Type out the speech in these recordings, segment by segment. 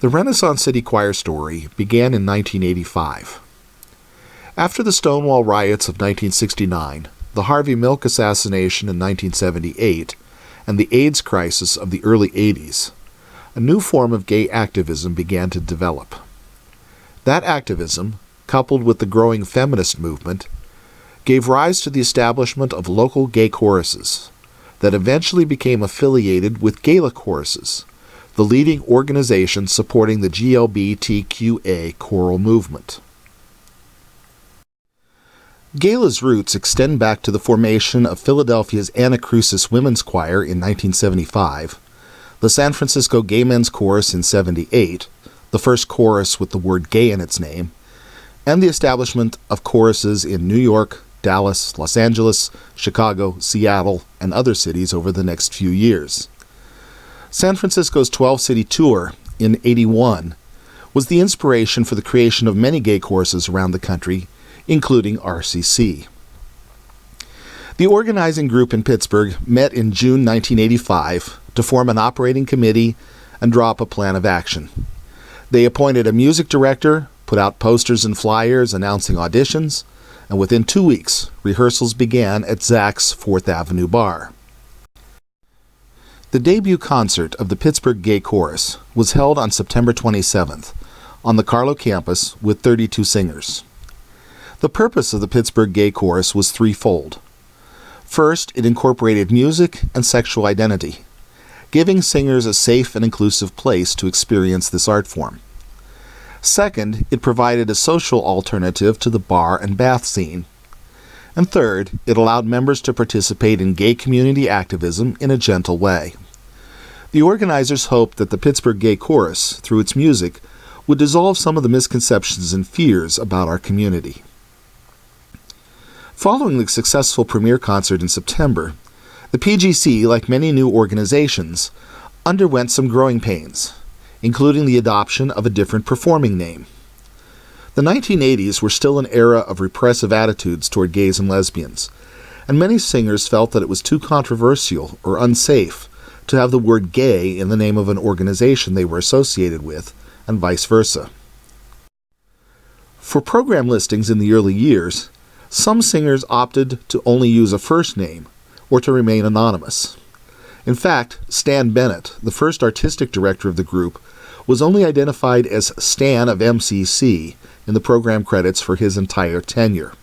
The Renaissance City Choir story began in 1985. After the Stonewall riots of 1969, the Harvey Milk assassination in 1978, and the AIDS crisis of the early 80s, a new form of gay activism began to develop. That activism, coupled with the growing feminist movement, gave rise to the establishment of local gay choruses that eventually became affiliated with Gala Choruses, the leading organization supporting the GLBTQA choral movement. Gala's roots extend back to the formation of Philadelphia's Anacrusis Women's Choir in 1975, the San Francisco Gay Men's Chorus in 1978, the first chorus with the word gay in its name, and the establishment of choruses in New York, Dallas, Los Angeles, Chicago, Seattle, and other cities over the next few years. San Francisco's 12-city tour in 1981 was the inspiration for the creation of many gay choruses around the country, including Rcc. The organizing group in Pittsburgh met in June 1985 to form an operating committee and draw up a plan of action. They appointed a music director, put out posters and flyers announcing auditions, and within 2 weeks, rehearsals began at Zach's 4th Avenue Bar. The debut concert of the Pittsburgh Gay Chorus was held on September 27th on the Carlo campus with 32 singers. The purpose of the Pittsburgh Gay Chorus was threefold. First, it incorporated music and sexual identity, giving singers a safe and inclusive place to experience this art form. Second, it provided a social alternative to the bar and bath scene. And third, it allowed members to participate in gay community activism in a gentle way. The organizers hoped that the Pittsburgh Gay Chorus, through its music, would dissolve some of the misconceptions and fears about our community. Following the successful premiere concert in September, the PGC, like many new organizations, underwent some growing pains, including the adoption of a different performing name. The 1980s were still an era of repressive attitudes toward gays and lesbians, and many singers felt that it was too controversial or unsafe to have the word gay in the name of an organization they were associated with, and vice versa. For program listings in the early years, some singers opted to only use a first name or to remain anonymous. In fact, Stan Bennett, the first artistic director of the group, was only identified as Stan of MCC in the program credits for his entire tenure.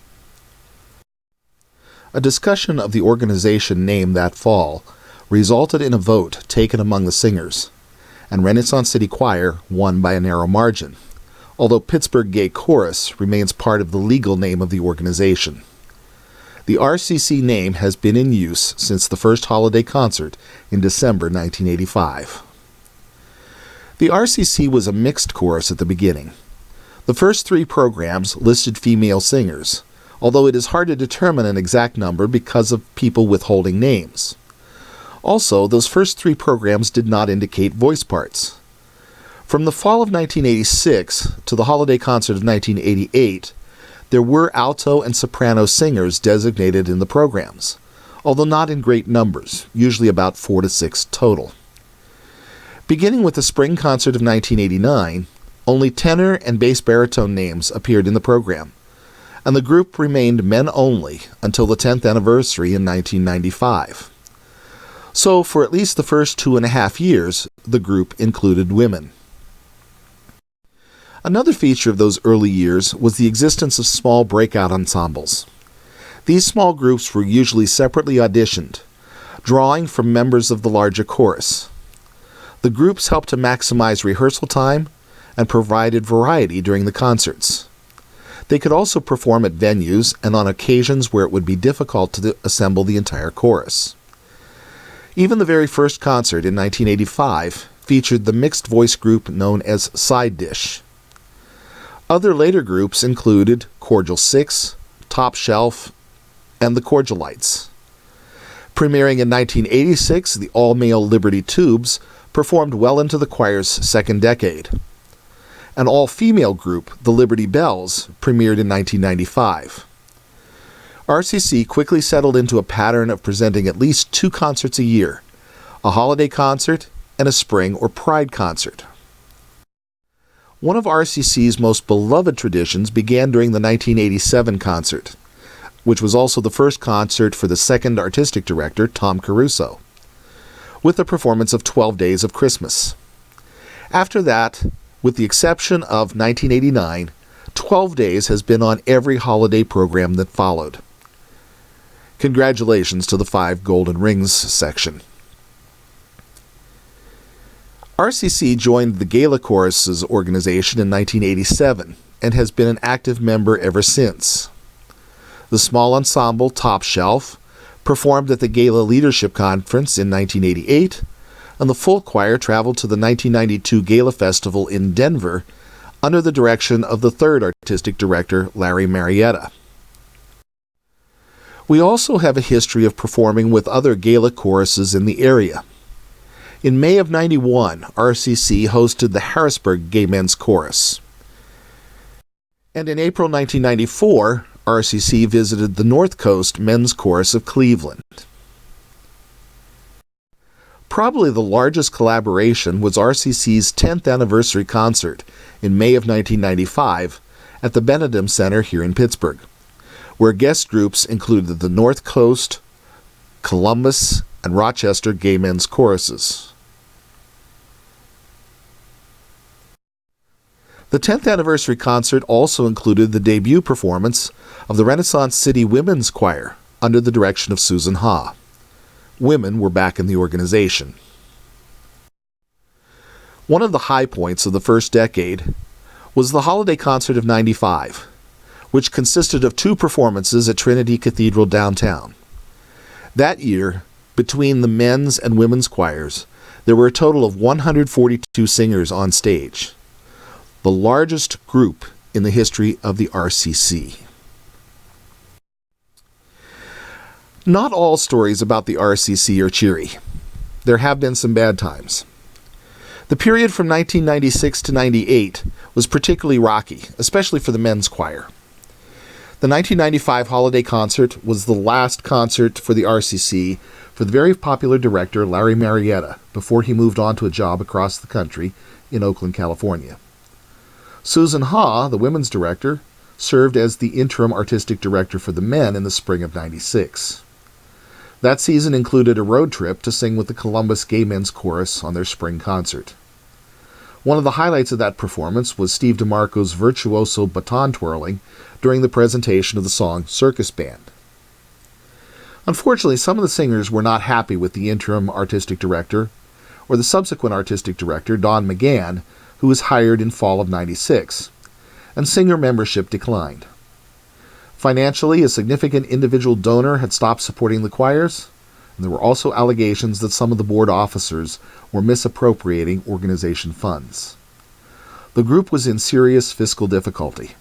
A discussion of the organization name that fall resulted in a vote taken among the singers, and Renaissance City Choir won by a narrow margin, although Pittsburgh Gay Chorus remains part of the legal name of the organization. The RCC name has been in use since the first holiday concert in December 1985. The RCC was a mixed chorus at the beginning. The first 3 programs listed female singers, although it is hard to determine an exact number because of people withholding names. Also, those first 3 programs did not indicate voice parts. From the fall of 1986 to the holiday concert of 1988, there were alto and soprano singers designated in the programs, although not in great numbers, usually about 4 to 6 total. Beginning with the spring concert of 1989, only tenor and bass baritone names appeared in the program, and the group remained men only until the 10th anniversary in 1995. So, for at least the first 2.5 years, the group included women. Another feature of those early years was the existence of small breakout ensembles. These small groups were usually separately auditioned, drawing from members of the larger chorus. The groups helped to maximize rehearsal time and provided variety during the concerts. They could also perform at venues and on occasions where it would be difficult to assemble the entire chorus. Even the very first concert in 1985 featured the mixed voice group known as Side Dish. Other later groups included Cordial 6, Top Shelf, and the Cordialites. Premiering in 1986, the all-male Liberty Tubes performed well into the choir's second decade. An all-female group, the Liberty Bells, premiered in 1995. RCC quickly settled into a pattern of presenting at least 2 concerts a year, a holiday concert and a spring or pride concert. One of RCC's most beloved traditions began during the 1987 concert, which was also the first concert for the second artistic director, Tom Caruso, with the performance of 12 Days of Christmas. After that, with the exception of 1989, 12 Days has been on every holiday program that followed. Congratulations to the 5 Golden Rings section. RCC joined the Gala Choruses organization in 1987 and has been an active member ever since. The small ensemble Top Shelf performed at the Gala Leadership Conference in 1988, and the full choir traveled to the 1992 Gala Festival in Denver under the direction of the third artistic director, Larry Marietta. We also have a history of performing with other Gala choruses in the area. In May of '91, RCC hosted the Harrisburg Gay Men's Chorus. And in April 1994, RCC visited the North Coast Men's Chorus of Cleveland. Probably the largest collaboration was RCC's 10th anniversary concert in May of 1995 at the Benedum Center here in Pittsburgh, where guest groups included the North Coast, Columbus, and Rochester Gay Men's Choruses. The 10th anniversary concert also included the debut performance of the Renaissance City Women's Choir under the direction of Susan Ha. Women were back in the organization. One of the high points of the first decade was the holiday concert of '95, which consisted of 2 performances at Trinity Cathedral downtown. That year, between the men's and women's choirs, there were a total of 142 singers on stage, the largest group in the history of the RCC. Not all stories about the RCC are cheery. There have been some bad times. The period from 1996 to '98 was particularly rocky, especially for the men's choir. The 1995 holiday concert was the last concert for the RCC for the very popular director Larry Marietta before he moved on to a job across the country in Oakland, California. Susan Ha, the women's director, served as the interim artistic director for the men in the spring of '96. That season included a road trip to sing with the Columbus Gay Men's Chorus on their spring concert. One of the highlights of that performance was Steve DeMarco's virtuoso baton twirling during the presentation of the song Circus Band. Unfortunately, some of the singers were not happy with the interim artistic director or the subsequent artistic director, Don McGann, who was hired in fall of '96, and singer membership declined. Financially, a significant individual donor had stopped supporting the choirs, and there were also allegations that some of the board officers were misappropriating organization funds. The group was in serious fiscal difficulty.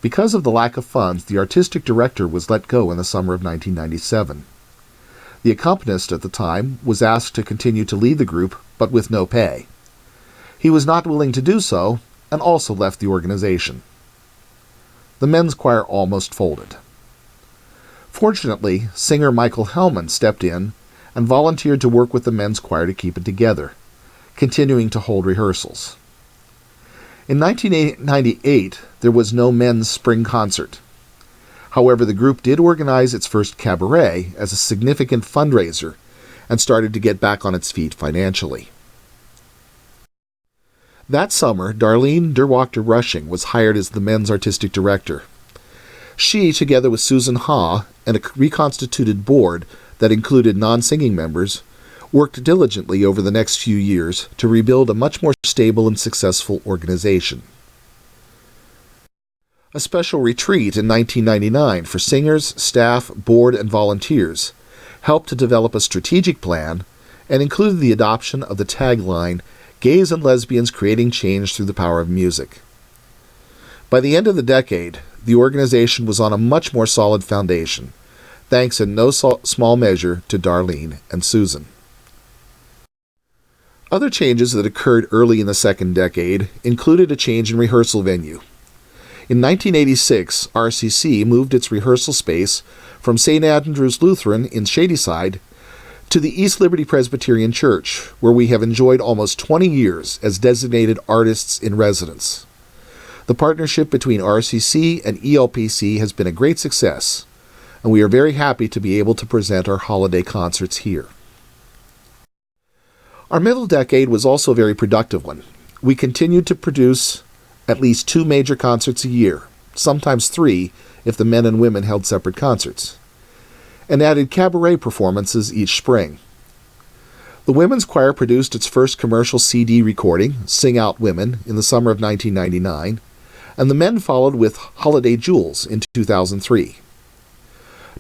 Because of the lack of funds, the artistic director was let go in the summer of 1997. The accompanist at the time was asked to continue to lead the group, but with no pay. He was not willing to do so, and also left the organization. The men's choir almost folded. Fortunately, singer Michael Hellman stepped in and volunteered to work with the men's choir to keep it together, continuing to hold rehearsals. In 1998, there was no men's spring concert. However, the group did organize its first cabaret as a significant fundraiser and started to get back on its feet financially. That summer, Darlene Derwachter Rushing was hired as the men's artistic director. She, together with Susan Ha and a reconstituted board that included non-singing members, worked diligently over the next few years to rebuild a much more stable and successful organization. A special retreat in 1999 for singers, staff, board, and volunteers helped to develop a strategic plan and included the adoption of the tagline, "Gays and Lesbians Creating Change Through the Power of Music." By the end of the decade, the organization was on a much more solid foundation, thanks in no small measure to Darlene and Susan. Other changes that occurred early in the second decade included a change in rehearsal venue. In 1986, RCC moved its rehearsal space from St. Andrew's Lutheran in Shadyside to the East Liberty Presbyterian Church, where we have enjoyed almost 20 years as designated artists in residence. The partnership between RCC and ELPC has been a great success, and we are very happy to be able to present our holiday concerts here. Our middle decade was also a very productive one. We continued to produce at least 2 major concerts a year, sometimes 3 if the men and women held separate concerts, and added cabaret performances each spring. The women's choir produced its first commercial CD recording, Sing Out Women, in the summer of 1999, and the men followed with Holiday Jewels in 2003.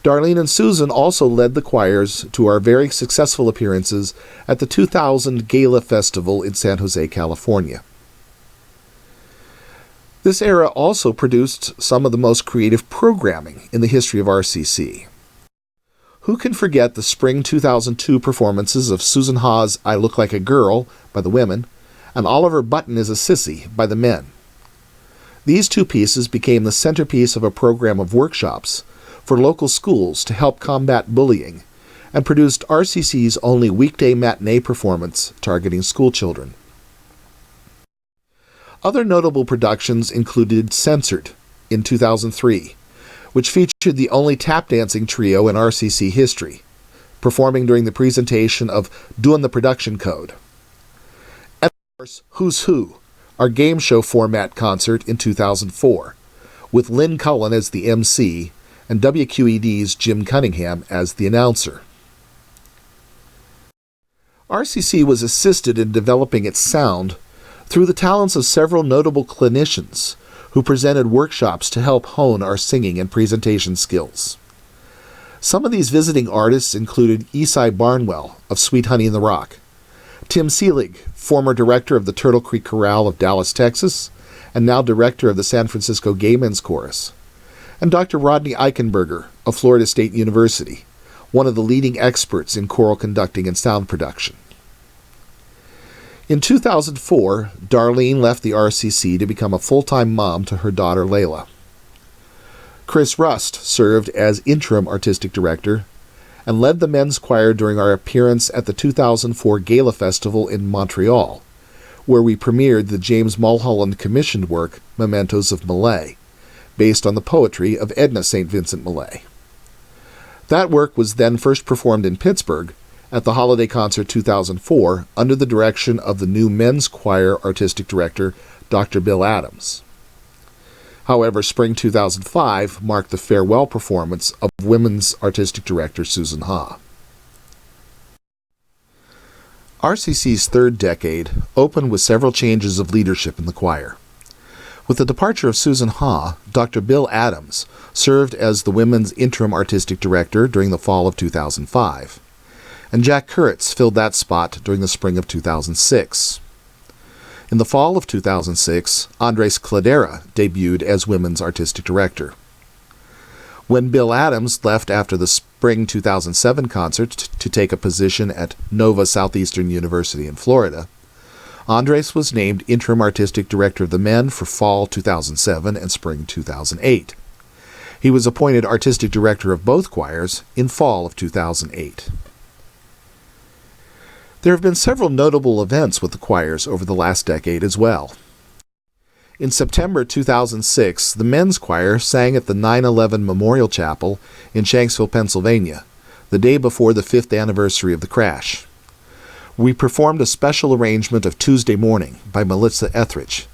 Darlene and Susan also led the choirs to our very successful appearances at the 2000 Gala Festival in San Jose, California. This era also produced some of the most creative programming in the history of RCC. Who can forget the spring 2002 performances of Susan Ha's I Look Like a Girl by the women and Oliver Button is a Sissy by the men. These 2 pieces became the centerpiece of a program of workshops for local schools to help combat bullying and produced RCC's only weekday matinee performance targeting school children. Other notable productions included Censored in 2003, which featured the only tap dancing trio in RCC history, performing during the presentation of Doin' the Production Code. And of course, Who's Who, our game show format concert in 2004, with Lynn Cullen as the MC and WQED's Jim Cunningham as the announcer. RCC was assisted in developing its sound through the talents of several notable clinicians who presented workshops to help hone our singing and presentation skills. Some of these visiting artists included Esai Barnwell of Sweet Honey in the Rock, Tim Seelig, former director of the Turtle Creek Chorale of Dallas, Texas, and now director of the San Francisco Gay Men's Chorus, and Dr. Rodney Eichenberger of Florida State University, one of the leading experts in choral conducting and sound production. In 2004, Darlene left the RCC to become a full-time mom to her daughter Layla. Chris Rust served as interim artistic director and led the men's choir during our appearance at the 2004 Gala Festival in Montreal, where we premiered the James Mulholland commissioned work Mementos of Millay, based on the poetry of Edna St. Vincent Millay. That work was then first performed in Pittsburgh at the Holiday Concert 2004 under the direction of the new men's choir artistic director, Dr. Bill Adams. However, spring 2005 marked the farewell performance of women's artistic director Susan Ha. RCC's third decade opened with several changes of leadership in the choir. With the departure of Susan Ha, Dr. Bill Adams served as the women's interim artistic director during the fall of 2005, and Jack Kuritz filled that spot during the spring of 2006. In the fall of 2006, Andres Cladera debuted as women's artistic director. When Bill Adams left after the spring 2007 concert to take a position at Nova Southeastern University in Florida, Andres was named interim artistic director of the men for fall 2007 and spring 2008. He was appointed artistic director of both choirs in fall of 2008. There have been several notable events with the choirs over the last decade as well. In September 2006, the men's choir sang at the 9/11 Memorial Chapel in Shanksville, Pennsylvania, the day before the 5th anniversary of the crash. We performed a special arrangement of Tuesday Morning by Melissa Etheridge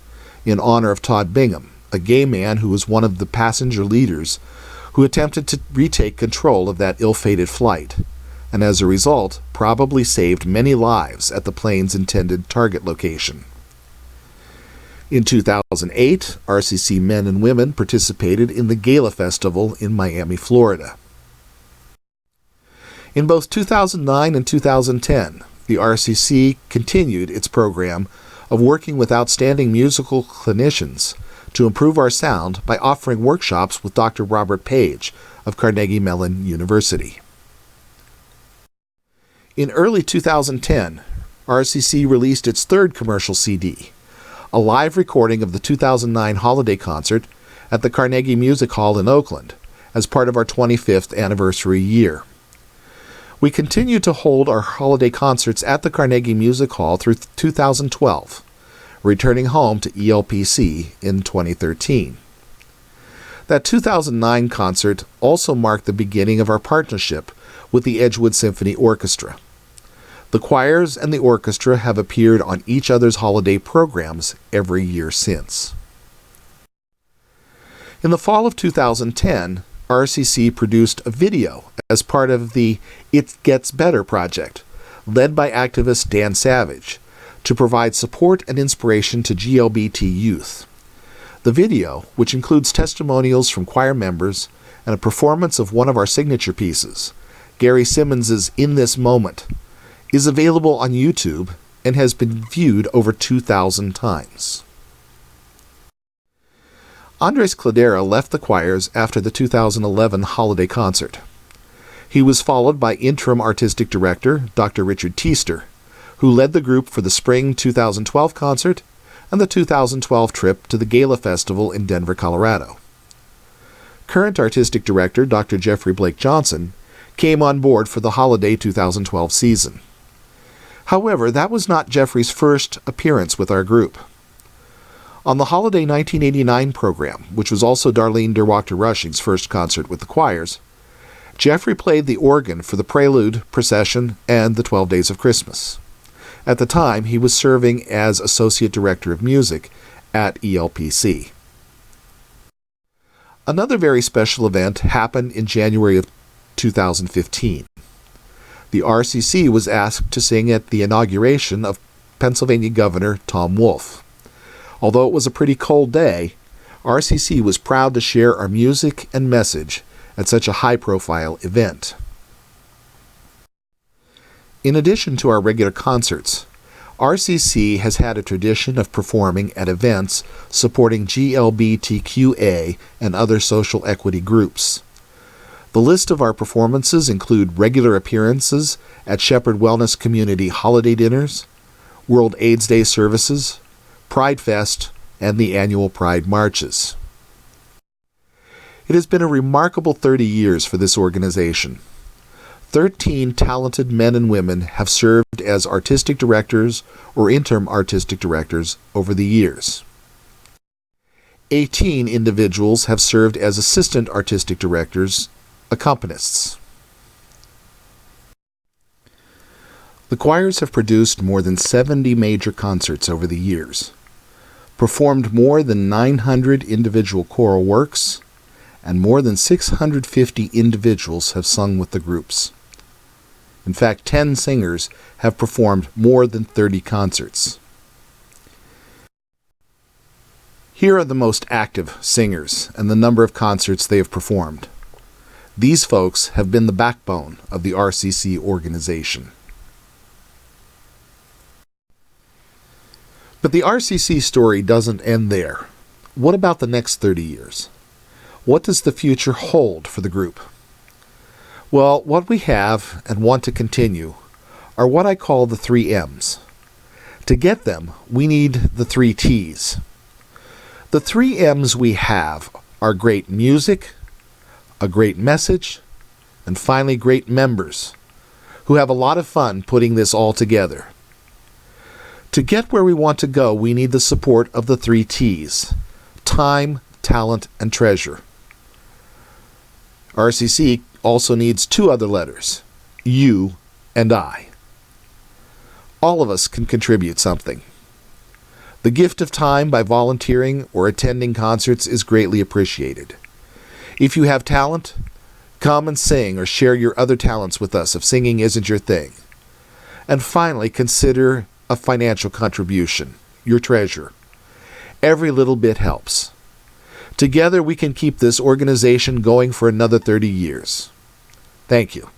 in honor of Todd Bingham, a gay man who was one of the passenger leaders who attempted to retake control of that ill-fated flight, and as a result, probably saved many lives at the plane's intended target location. In 2008, RCC men and women participated in the Gala Festival in Miami, Florida. In both 2009 and 2010, the RCC continued its program of working with outstanding musical clinicians to improve our sound by offering workshops with Dr. Robert Page of Carnegie Mellon University. In early 2010, RCC released its third commercial CD, a live recording of the 2009 holiday concert at the Carnegie Music Hall in Oakland, as part of our 25th anniversary year. We continue to hold our holiday concerts at the Carnegie Music Hall through 2012, returning home to ELPC in 2013. That 2009 concert also marked the beginning of our partnership with the Edgewood Symphony Orchestra. The choirs and the orchestra have appeared on each other's holiday programs every year since. In the fall of 2010, RCC produced a video as part of the It Gets Better project, led by activist Dan Savage, to provide support and inspiration to GLBT youth. The video, which includes testimonials from choir members and a performance of one of our signature pieces, Gary Simmons's In This Moment, is available on YouTube and has been viewed over 2,000 times. Andres Cladera left the choirs after the 2011 holiday concert. He was followed by interim artistic director Dr. Richard Teester, who led the group for the spring 2012 concert and the 2012 trip to the Gala Festival in Denver, Colorado. Current artistic director Dr. Jeffrey Blake Johnson came on board for the holiday 2012 season. However, that was not Jeffrey's first appearance with our group. On the holiday 1989 program, which was also Darlene Derwachter-Rushing's first concert with the choirs, Jeffrey played the organ for the Prelude, Procession, and the 12 Days of Christmas. At the time, he was serving as Associate Director of Music at ELPC. Another very special event happened in January of 2015. The RCC was asked to sing at the inauguration of Pennsylvania Governor Tom Wolf. Although it was a pretty cold day, RCC was proud to share our music and message at such a high-profile event. In addition to our regular concerts, RCC has had a tradition of performing at events supporting GLBTQA and other social equity groups. The list of our performances include regular appearances at Shepherd Wellness Community holiday dinners, World AIDS Day services, Pride Fest, and the annual Pride Marches. It has been a remarkable 30 years for this organization. 13 talented men and women have served as artistic directors or interim artistic directors over the years. 18 individuals have served as assistant artistic directors, accompanists. The choirs have produced more than 70 major concerts over the years, performed more than 900 individual choral works, and more than 650 individuals have sung with the groups. In fact, 10 singers have performed more than 30 concerts. Here are the most active singers and the number of concerts they have performed. These folks have been the backbone of the RCC organization. But the RCC story doesn't end there. What about the next 30 years? What does the future hold for the group? Well, what we have and want to continue are what I call the 3 M's. To get them, we need the 3 T's. The 3 M's we have are great music, a great message, and finally great members who have a lot of fun putting this all together. To get where we want to go, we need the support of the 3 T's: time, talent, and treasure. RCC also needs 2 other letters: you and I. All of us can contribute something. The gift of time by volunteering or attending concerts is greatly appreciated. If you have talent, come and sing or share your other talents with us if singing isn't your thing. And finally, consider a financial contribution, your treasure. Every little bit helps. Together we can keep this organization going for another 30 years. Thank you.